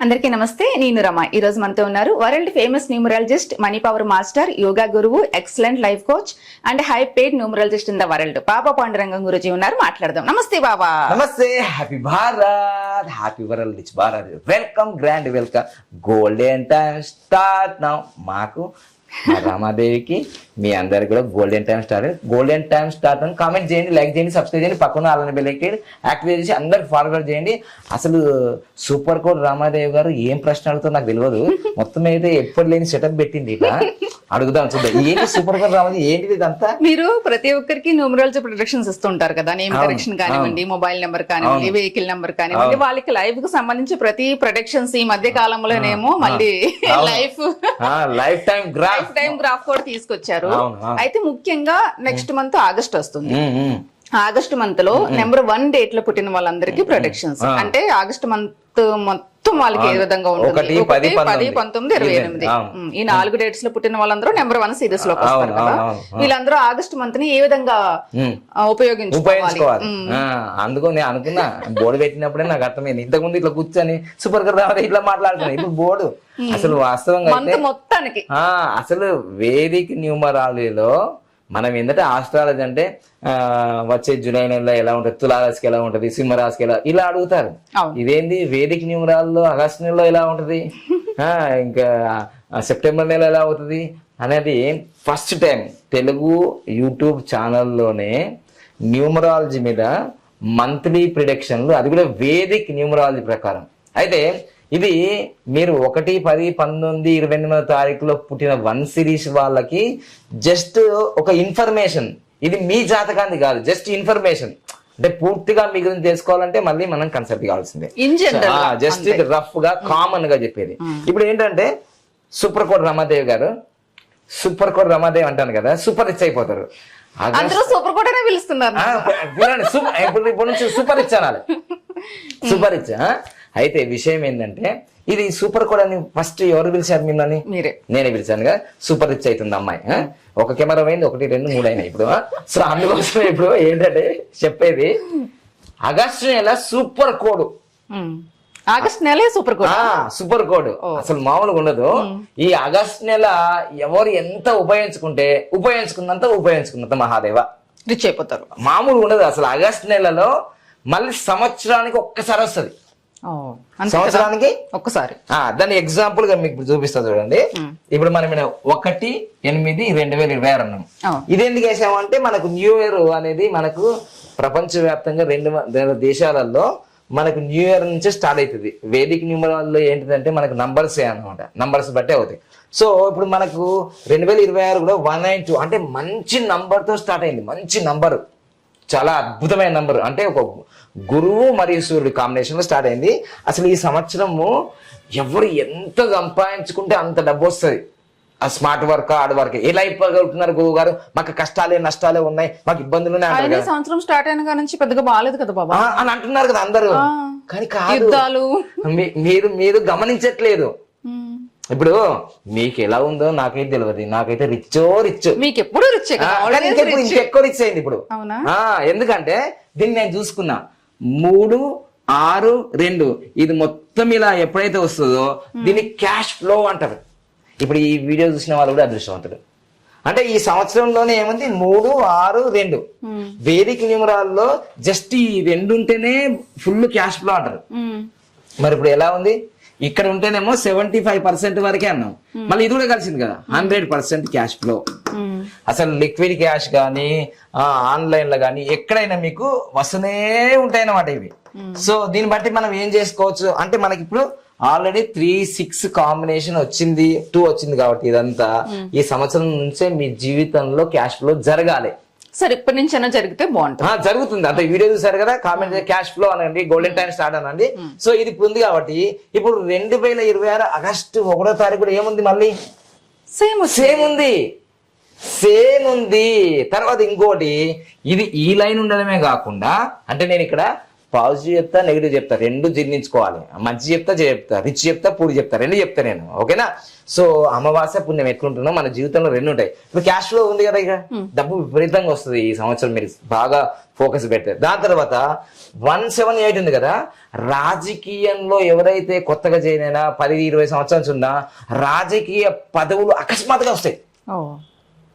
అందరికీ నమస్తే. నేను రమ. ఈ రోజు మనతో ఉన్నారు world famous numerologist, money power master, yoga గురువు, excellent life coach and high paid numerologist in the world Baba Pandurangam Guruji ఉన్నారు. మాట్లాడదాం. Namaste Baba. Namaste. Happy Bharat, happy world rich Bharat. Welcome, grand welcome. Golden time start now. మాకు రమాదేవికి మీ అందరికి కూడా గోల్డెన్ టైం స్టార్ట్ అని comment చేయండి, లైక్ చేయండి, సబ్స్క్రైబ్ చేయండి, పక్కన అలానే బెల్ ఐకాన్ యాక్టివేట్ చేసి అందరికి ఫార్వర్డ్ చేయండి. అసలు సూపర్ కోడ్ రామాదేవి గారు ఏం ప్రశ్న అడుగుతారో నాకు తెలియదు. మొత్తం అయితే ఎప్పుడు లేని సెటప్ పెట్టింది. ఇట్లా అడుగుదాం, చూద్దాం. ఏంటి సూపర్ కోడ్ రామాదేవి, ఏంటిది ఇదంతా? మీరు ప్రతి ఒక్కరికి న్యూమరాలజీ ప్రొటెక్షన్స్ ఇస్తుంటారు కదా, నేమ్ కరెక్షన్ కానివ్వండి, మొబైల్ నెంబర్ కానివ్వండి, వెహికల్ నెంబర్ కానివ్వండి, వాళ్ళకి లైఫ్ కు సంబంధించి ప్రతి ప్రొటెక్షన్స్ ఈ మధ్య కాలంలోనేమో మళ్ళీ లైఫ్ టైం గ్రాఫ్ కూడా తీసుకొచ్చారు. అయితే ముఖ్యంగా నెక్స్ట్ మంత్ ఆగస్ట్ వస్తుంది. ఆగస్ట్ మంత్ లో నెంబర్ 1 డేట్ లో పుట్టిన వాళ్ళందరికీ ప్రొటెక్షన్స్. అంటే ఆగస్ట్ మంత్ మొత్తం వాళ్ళకి ఏ విధంగా ఉంటుంది? 1, 10, 19, 28. ఈ 4 డేట్స్ లో పుట్టిన వాళ్ళందరూ నెంబర్ 1 సిరీస్ లోకి వస్తారు కదా. వీళ్ళందరూ ఆగస్ట్ మంత్ ని ఏ విధంగా ఉపయోగించుకోవాలి? అందుకో నేను అనుకున్నా, బోర్డు పెట్టినప్పుడే నాకు అర్థమైంది. ఇంతకు ముందు ఇట్లా కూర్చొని సూపర్ కదా ఇట్లా మాట్లాడుతున్నా. ఇప్పుడు బోర్డు అసలు వాస్తవంగా మొత్తానికి అసలు వేదిక్ న్యూమరాలజీలో మనం ఏంటంటే ఆస్ట్రాలజీ అంటే వచ్చే జూలై నెలలో ఎలా ఉంటుంది, తులారాశికి ఎలా ఉంటుంది, సింహరాశికి ఎలా, ఇలా అడుగుతారు. ఇదేంది వేదిక్ న్యూమరాల్లో ఆగస్టు నెలలో ఎలా ఉంటుంది, ఇంకా సెప్టెంబర్ నెల ఎలా అవుతుంది అనేది ఫస్ట్ టైం తెలుగు యూట్యూబ్ ఛానల్లోనే న్యూమరాలజీ మీద మంత్లీ ప్రిడిక్షన్లు, అది కూడా వేదిక్ న్యూమరాలజీ ప్రకారం. అయితే ఇది మీరు 1, 10, 19, 28 తారీఖులో పుట్టిన 1 సిరీస్ వాళ్ళకి జస్ట్ ఒక ఇన్ఫర్మేషన్. ఇది మీ జాతకాన్ని కాదు, జస్ట్ ఇన్ఫర్మేషన్. అంటే పూర్తిగా మీ గురించి తెలుసుకోవాలంటే మళ్ళీ మనం కన్సల్ట్ కావాల్సిందే. జస్ట్ రఫ్ గా కామన్ గా చెప్పేది. ఇప్పుడు ఏంటంటే సూపర్ కోడ్ రమాదేవి గారు, సూపర్ కోడ్ రమాదేవి అంటాను కదా, సూపర్ రిచ్ అయిపోతారు. సూపర్ కోడ్ అనే పిలుస్తున్నారు. ఇప్పుడు నుంచి సూపర్ రిచ్ అనాలి, సూపర్ రిచ్. అయితే విషయం ఏంటంటే ఇది సూపర్ కోడ్ అని ఫస్ట్ ఎవరు పిలిచారు మిమ్మల్ని? నేనే పిలిచాను కదా. సూపర్ రిచ్ అవుతుంది అమ్మాయి. ఒక కెమెరా పోయింది, 1, 2, 3 అయినాయి ఇప్పుడు. సో అందుకోసమే ఇప్పుడు ఏంటంటే చెప్పేది, ఆగస్టు నెల సూపర్ కోడ్. ఆగస్ట్ నెల సూపర్ కోడ్. సూపర్ కోడ్ అసలు మామూలుగా ఉండదు. ఈ ఆగస్ట్ నెల ఎవరు ఎంత ఉపయోగించుకున్నంత మహాదేవ రిచ్ అయిపోతారు. మామూలుగా ఉండదు అసలు. ఆగస్ట్ నెలలో మళ్ళీ సంవత్సరానికి ఒక్కసారి వస్తుంది. సంవత్సరానికి ఒక్కసారి. దాని ఎగ్జాంపుల్ గా మీకు చూపిస్తా చూడండి. ఇప్పుడు మనం 1/8/2026 అన్నాం. ఇది ఎందుకు వేసామంటే మనకు న్యూ ఇయర్ అనేది మనకు ప్రపంచవ్యాప్తంగా 2 దేశాలలో మనకు న్యూ ఇయర్ నుంచే స్టార్ట్ అవుతుంది. వేదిక న్యూమరాల్లో ఏంటిదంటే మనకు నంబర్స్ అనమాట, నంబర్స్ బట్టే అవుతాయి. సో ఇప్పుడు మనకు 2026 కూడా 192 అంటే మంచి నంబర్ తో స్టార్ట్ అయింది. మంచి నంబర్, చాలా అద్భుతమైన నంబర్. అంటే ఒక గురువు మరియు సూర్యుడు కాంబినేషన్ లో స్టార్ట్ అయింది. అసలు ఈ సంవత్సరము ఎవరు ఎంత సంపాదించుకుంటే అంత డబ్బు వస్తుంది. ఆ స్మార్ట్ వర్క్, హార్డ్ వర్క్. ఎలా అయిపోగలుగుతున్నారు గురువు గారు? మాకు కష్టాలే నష్టాలే ఉన్నాయి, మాకు ఇబ్బందులు సంవత్సరం స్టార్ట్ అయిన నుంచి పెద్దగా బాగాలేదు కదా బాబా అని అంటున్నారు కదా అందరూ. కానీ కాదు, మీరు గమనించట్లేదు. ఇప్పుడు మీకు ఎలా ఉందో నాకైతే తెలియదు. నాకైతే రిచ్. మీకు ఎప్పుడు రిచ్, ఇంకెక్కువ రిచ్ అయింది ఇప్పుడు. ఎందుకంటే దీన్ని నేను చూసుకున్నా. 3, 6, 2 ఇది మొత్తం ఇలా ఎప్పుడైతే వస్తుందో దీన్ని క్యాష్ ఫ్లో అంటారు. ఇప్పుడు ఈ వీడియో చూసిన వాళ్ళు కూడా అదృష్టవంతుడు. అంటే ఈ సంవత్సరంలోనే ఏముంది 3, 6, 2 వేదిక న్యూమరాల్లో జస్ట్ ఈ 2 ఉంటేనే ఫుల్ క్యాష్ ఫ్లో అంటారు. మరి ఇప్పుడు ఎలా ఉంది? ఇక్కడ ఉంటేనేమో 75% వరకే అన్నాం. మళ్ళీ ఇది కూడా కలిసింది కదా, 100% క్యాష్ ఫ్లో. అసలు లిక్విడ్ క్యాష్ కానీ ఆన్లైన్ లో కానీ ఎక్కడైనా మీకు వస్తూనే ఉంటాయి అన్నమాట ఇవి. సో దీన్ని బట్టి మనం ఏం చేసుకోవచ్చు అంటే మనకి ఇప్పుడు ఆల్రెడీ 3, 6 కాంబినేషన్ వచ్చింది, 2 వచ్చింది. కాబట్టి ఇదంతా ఈ సంవత్సరం నుంచే మీ జీవితంలో క్యాష్ ఫ్లో జరగాలి. సరే, ఇప్పటి నుంచి అయినా జరిగితే బాగుంటుంది. జరుగుతుంది. అంటే వీడియో చూసారు కదా, కామెంట్ క్యాష్ ఫ్లో అనండి, గోల్డెన్ టైం స్టార్ట్ అనండి. సో ఇది ఉంది కాబట్టి ఇప్పుడు 2026 ఆగస్టు 1వ తారీఖు కూడా ఏముంది? మళ్ళీ సేమ్ ఉంది. తర్వాత ఇంకోటి, ఇది ఈ లైన్ ఉండడమే కాకుండా అంటే నేను ఇక్కడ పాజిటివ్ చెప్తా నెగిటివ్ చెప్తా రెండు జీర్ణించుకోవాలి. మంచి చెప్తా రిచ్ చెప్తా పూడి చెప్తా రెండు చెప్తా నేను. ఓకేనా? సో అమావాస్య పుణ్యం ఎట్లుంటున్నాం మన జీవితంలో రెండు ఉంటాయి. ఇప్పుడు క్యాష్ ఫ్లో ఉంది కదా, ఇక డబ్బు విపరీతంగా వస్తుంది ఈ సంవత్సరం మీరు బాగా ఫోకస్ పెడితే. దాని తర్వాత 178 ఉంది కదా, రాజకీయంలో ఎవరైతే కొత్తగా జాయిన్ అయినా 10-20 సంవత్సరాలు ఉన్నా రాజకీయ పదవులు అకస్మాత్తుగా వస్తాయి.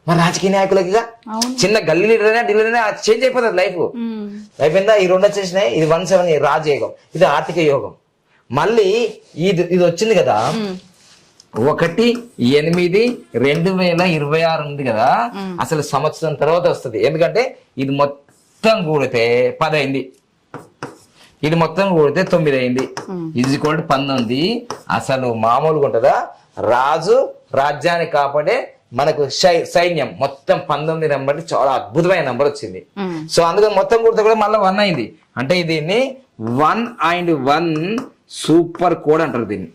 మరి రాజకీయ నాయకులకి చిన్న గల్లీ లీడర్ ఢిల్లీలోనే చేంజ్ అయిపోతుంది లైఫ్. అయిపోయిందా? ఈ రెండు వచ్చేసినాయి. ఇది 178 రాజయోగం, ఇది ఆర్థిక యోగం. మళ్ళీ ఇది వచ్చింది కదా 1/8/2026 ఉంది కదా, అసలు సంవత్సరం తర్వాత వస్తుంది. ఎందుకంటే ఇది మొత్తం కూడితే 10 అయింది, ఇది మొత్తం కూడితే 9 అయింది, ఇది కూడా 19. అసలు మామూలుగా ఉంటుందా? రాజు రాజ్యాన్ని కాపాడే మనకు సైన్యం మొత్తం 19 నెంబర్, చాలా అద్భుతమైన నెంబర్ వచ్చింది. సో అందుకని మొత్తం కూడితే కూడా మళ్ళీ 1 అయింది. అంటే దీన్ని 1/1 సూపర్ కోడ్ అంటారు. దీన్ని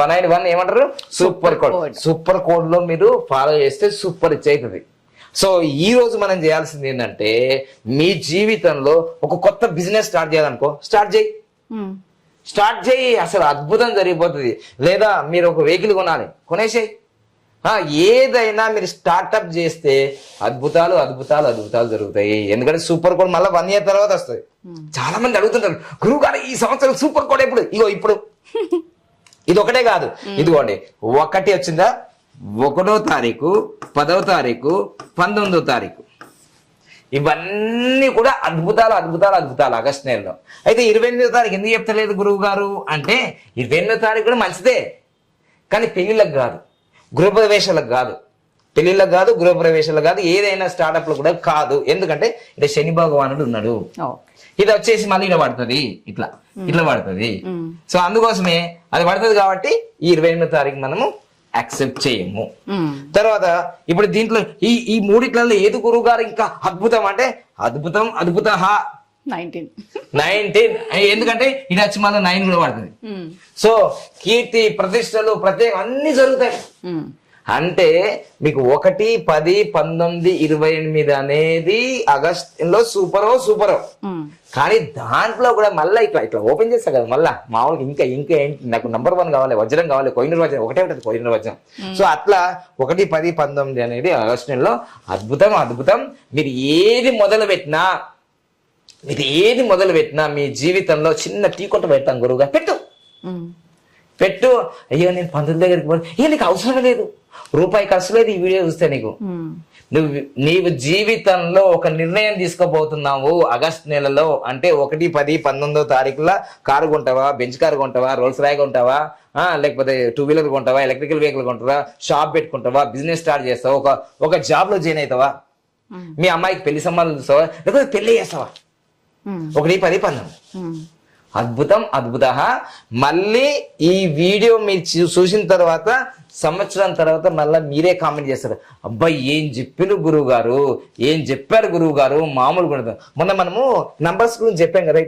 1/1 ఏమంటారు? Super code. సూపర్ కోడ్ లో మీరు ఫాలో చేస్తే సూపర్ రిచ్ అవుతుంది. సో ఈ రోజు మనం చేయాల్సింది ఏంటంటే, మీ జీవితంలో ఒక కొత్త బిజినెస్ స్టార్ట్ చేయాలనుకో, స్టార్ట్ చేయి, అసలు అద్భుతం జరిగిపోతుంది. లేదా మీరు ఒక వెహికల్ కొనాలి, కొనేసేయి. ఏదైనా మీరు స్టార్ట్అప్ చేస్తే అద్భుతాలు జరుగుతాయి. ఎందుకంటే సూపర్ కోడ్ మళ్ళీ 1 year తర్వాత వస్తుంది. చాలా మంది అడుగుతుంటారు, గురువు గారు ఈ సంవత్సరం సూపర్ కోడ్ ఎప్పుడు? ఇప్పుడు ఇది ఒకటే కాదు, ఇదిగోండి 1 వచ్చిందా, 1వ తారీఖు, 10వ తారీఖు, 19వ తారీఖు, ఇవన్నీ కూడా అద్భుతాలు ఆగస్టు నెలలో. అయితే 28వ తారీఖు ఎందుకు చెప్తలేదు గురువు గారు అంటే, 28వ తారీఖు కూడా మంచిదే, కానీ పెళ్లిళ్ళకు కాదు, గృహప్రవేశాలకు కాదు, ఏదైనా స్టార్ట్అప్ లో కూడా కాదు. ఎందుకంటే ఇక్కడ శని భగవానుడు ఉన్నాడు. ఇది వచ్చేసి మళ్ళీ ఇలా పడుతుంది, ఇట్లా పడుతుంది. సో అందుకోసమే అది పడుతుంది కాబట్టి ఈ 28వ తారీఖు మనము యాక్సెప్ట్ చేయము. తర్వాత ఇప్పుడు దీంట్లో ఈ మూడిట్లలో ఏది గురువు గారు ఇంకా అద్భుతం అంటే, అద్భుత 19 ఎందుకంటే ఇది వచ్చి మళ్ళీ 9 కూడా పడుతుంది. సో కీర్తి ప్రతిష్టలు ప్రత్యేకం అన్ని జరుగుతాయి. అంటే మీకు 1, 10, 19, 28 అనేది ఆగస్టులో సూపరో. కానీ దాంట్లో కూడా మళ్ళీ ఇట్లా ఓపెన్ చేస్తా కదా, మళ్ళా మామూలుగా ఇంకా ఏంటి, నాకు నంబర్ 1 కావాలి, వజ్రం కావాలి, కోహినూర్ వజ్రం ఒకటే ఉంటుంది, కోహినూర్ వజ్రం. సో అట్లా 1, 10, 19 అనేది ఆగస్టు నెలలో అద్భుతం. మీరు ఏది మొదలు పెట్టినా మీ జీవితంలో చిన్న టీ కొట్ట పెడతాం గురువుగా, పెట్టు. అయ్యో నేను పంతుల దగ్గరికి పోను, నీకు అవసరం లేదు, రూపాయి ఖర్చు లేదు ఈ వీడియో చూస్తే నీకు. నీవు జీవితంలో ఒక నిర్ణయం తీసుకోబోతున్నావు ఆగస్టు నెలలో అంటే 1, 10, 19వ తారీఖుల కారు కొంటావా, బెంచ్ కారు కొంటావా, రోల్స్ రాయ్ కొంటావా, లేకపోతే 2 వీలర్ కొంటావా, ఎలక్ట్రికల్ వెహికల్ కొంటావా, షాప్ పెట్టుకుంటావా, బిజినెస్ స్టార్ట్ చేస్తావా, ఒక జాబ్ లో జాయిన్ అవుతావా, మీ అమ్మాయికి పెళ్లి సంబంధం చూస్తావా, లేకపోతే పెళ్లి చేస్తావా. 1, 10, 19 అద్భుతం. మళ్ళీ ఈ వీడియో మీరు చూసిన తర్వాత సంవత్సరం తర్వాత మళ్ళీ మీరే కామెంట్ చేస్తారు, అబ్బాయి ఏం చెప్పారు గురువు గారు మామూలుగా. మొన్న మనము నంబర్స్ గురించి చెప్పాం కదా,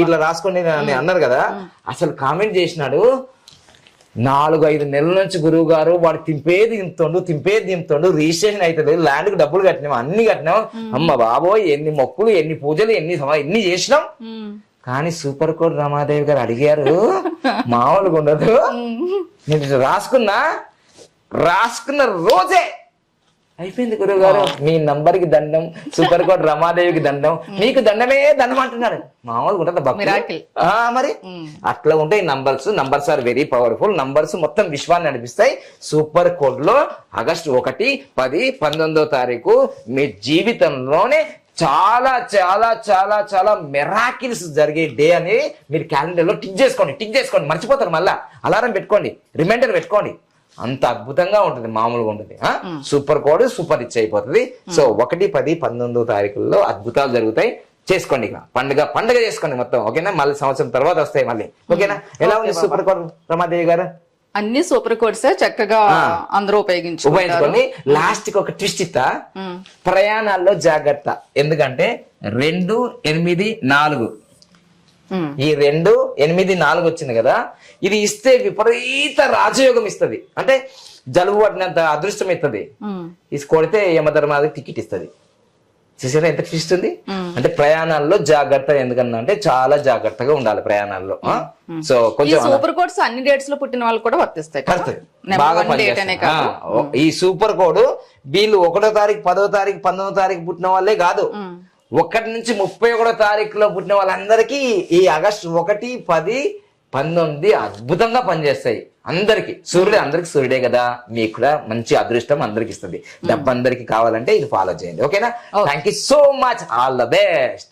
ఇట్లా రాసుకోండి అన్నారు కదా, అసలు కామెంట్ చేసినాడు 4-5 నెలల నుంచి గురువు గారు వాడు తింపేది దింపుతుండు, రిజిస్ట్రేషన్ అవుతుంది, ల్యాండ్ కు డబ్బులు కట్టినాం, అన్ని కట్టినాం, అమ్మ బాబోయ్ ఎన్ని మొక్కులు, ఎన్ని పూజలు, ఎన్ని చేసినాం. కానీ సూపర్ కోడ్ రమాదేవి గారు అడిగారు, మామూలుగా ఉండదు. నేను రాసుకున్న రోజే అయిపోయింది గురువు గారు, మీ నంబర్ కి దండం, సూపర్ కోడ్ రమాదేవికి దండం, మీకు దండం అంటున్నాడు. మామూలుగా ఉంటుంది భక్తి. మరి అట్లా ఉంటాయి numbers are very powerful. Numbers మొత్తం విశ్వాన్ని నడిపిస్తాయి. సూపర్ కోడ్ లో ఆగస్టు 1, 10, 19వ తారీఖు మీ జీవితంలోనే చాలా మెరాకిల్స్ జరిగే డే అని మీరు క్యాలెండర్ లో టిక్ చేసుకోండి, మర్చిపోతారు. మళ్ళా అలారం పెట్టుకోండి, రిమైండర్ పెట్టుకోండి. అంత అద్భుతంగా ఉంటుంది, మామూలుగా ఉంటుంది. సూపర్ కోడ్ సూపర్ రిచ్ అయిపోతుంది. సో 1, 10, 19వ తారీఖుల్లో అద్భుతాలు జరుగుతాయి. చేసుకోండి, ఇక పండుగ చేసుకోండి మొత్తం. ఓకేనా? మళ్ళీ సంవత్సరం తర్వాత వస్తాయి మళ్ళీ. ఓకేనా? ఎలా ఉంది సూపర్ కోడ్ రమాదేవి గారు? అన్ని సూపర్ కోడ్స్ చక్కగా అందరూ ఉపయోగించుకోండి. లాస్ట్ కి ఒక ట్విస్ట్ ఇస్తా, ప్రయాణాల్లో జాగ్రత్త. ఎందుకంటే 2, 8, 4 ఈ 2, 8, 4 వచ్చింది కదా, ఇది ఇస్తే విపరీత రాజయోగం ఇస్తుంది. అంటే జలుబు పట్టినంత అదృష్టం ఇస్తుంది. ఇది కొడితే యమధర్మాదికి టికెట్ ఇస్తుంది. చూసారా ఎంత ట్విస్ట్ ఉంది. అంటే ప్రయాణాల్లో జాగ్రత్త, ఎందుకన్నా అంటే చాలా జాగ్రత్తగా ఉండాలి ప్రయాణాల్లో. సో ఈ కొంచెం సూపర్ కోడ్స్ అన్ని డేట్స్ లో పుట్టిన వాళ్ళు కూడా వర్తిస్తాయి కదా? పడుతుంది. Number బాగా 1 date అనే కాదు. పనిచేస్తుంది. ఈ సూపర్ కోడ్ వీళ్ళు 1వ తారీఖు 10వ తారీఖు 19వ తారీఖు పుట్టిన వాళ్ళే కాదు, 1 నుంచి 31వ తారీఖులో పుట్టిన వాళ్ళందరికీ ఈ ఆగస్టు 1, 10, 19 అద్భుతంగా పనిచేస్తాయి అందరికి. సూర్యుడు అందరికి సూర్యుడే కదా, మీకు కూడా మంచి అదృష్టం అందరికి ఇస్తుంది. డబ్బు అందరికి కావాలంటే ఇది ఫాలో చేయండి. ఓకేనా? Thank you so much. All the best.